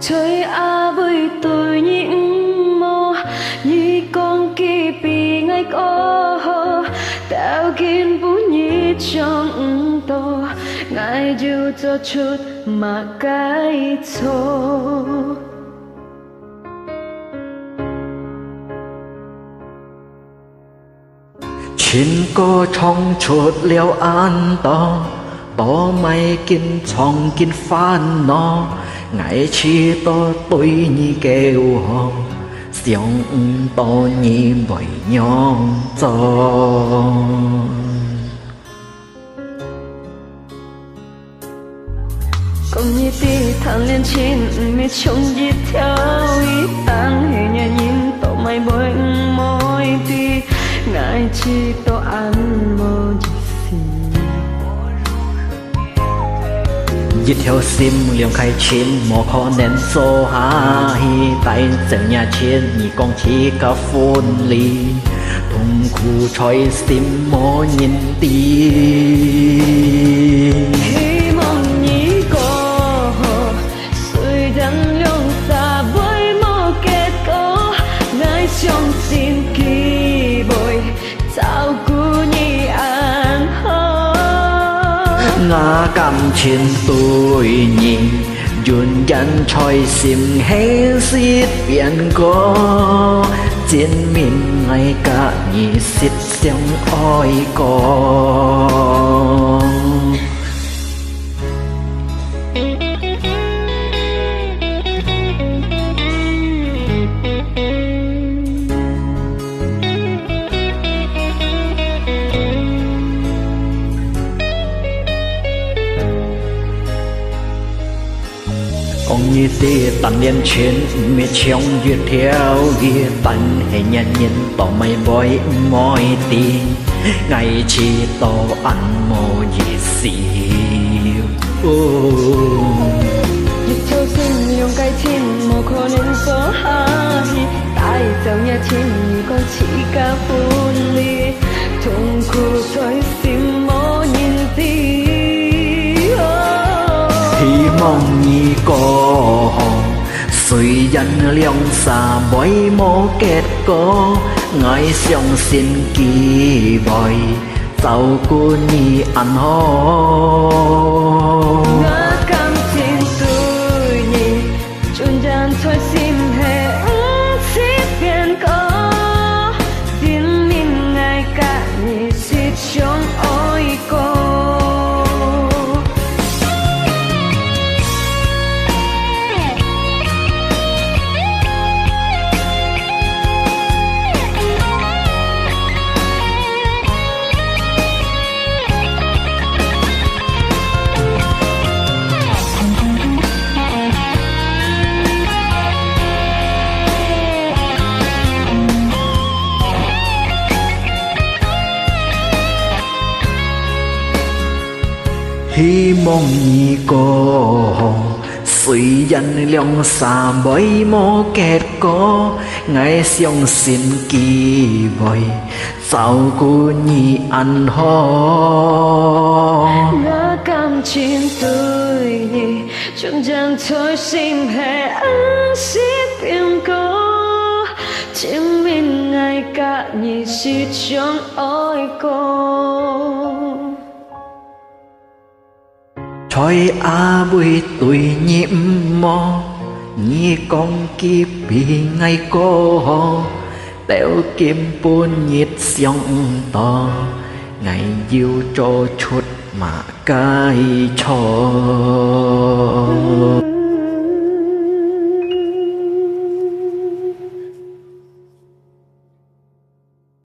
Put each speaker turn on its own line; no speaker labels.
trời à với tôi những mô như con kỳ bị ngay có tạo kiến vũ nhị trong tôi ngài dù cho chút mà cái thô
chín có trong chuột liêu an to mày kinh trong kinh phan nó ngài chi to tôi như kêu hò xiong to như bội nhong cho
công như ti thằng lên trên mi trông gì theo ý tăng hệ nhà nhìn tổ mày bôi môi ti ngài chi tổ ăn mơ gì
dứt theo sim liềm khai chín mò khó nén xô ha hi tay giờ nhà trên nhị con chi cả phun ly thùng khu choi sim mò nhìn ti
khi mong nhí có sưởi đắng lòng xa với mơ kết có ngài trong xin kỳ bồi sao cứ nhị an
ngã cầm trên tôi nhìn dùn dần choi sim hay xít biển có trên mình ngay cả nhị xít xem oi có ông như tê tàn liên trên mẹ trong duyệt theo ghi tàn hệ nhà nhìn tỏ mày bói mỏi tì ngày chỉ tỏ ăn mô gì xì
Dịch châu sinh用cây thiên mồ khô nên số hai tại dạo nhà thiên con chỉ cả phun ly thùng khu trôi sim mô nhìn tí
hy mong nhị có suy dân liang xa bói mô kết có ngài xong xin kỳ bòi sau cô nhị ăn hò
ngã cam trên tôi nhị chôn đàn thôi sim hệ xếp biển có tin mình ngày cả nhị xịt trong ôi cô
hy mong nhị có suy dân liang xa bói mô kết có ngài xong xin kỳ bòi sao cô nhị ăn hò
ngã cam trên tôi nhị trong dàn thôi sim hệ xếp biển có chứng minh ngày cả nhị xịt trong ôi cô
choi a bùi tuổi nhiễm mò nhị con kiếp bị ngay cô tèo kim buôn nhiệt xiong to ngày yêu cho chút mà cái cho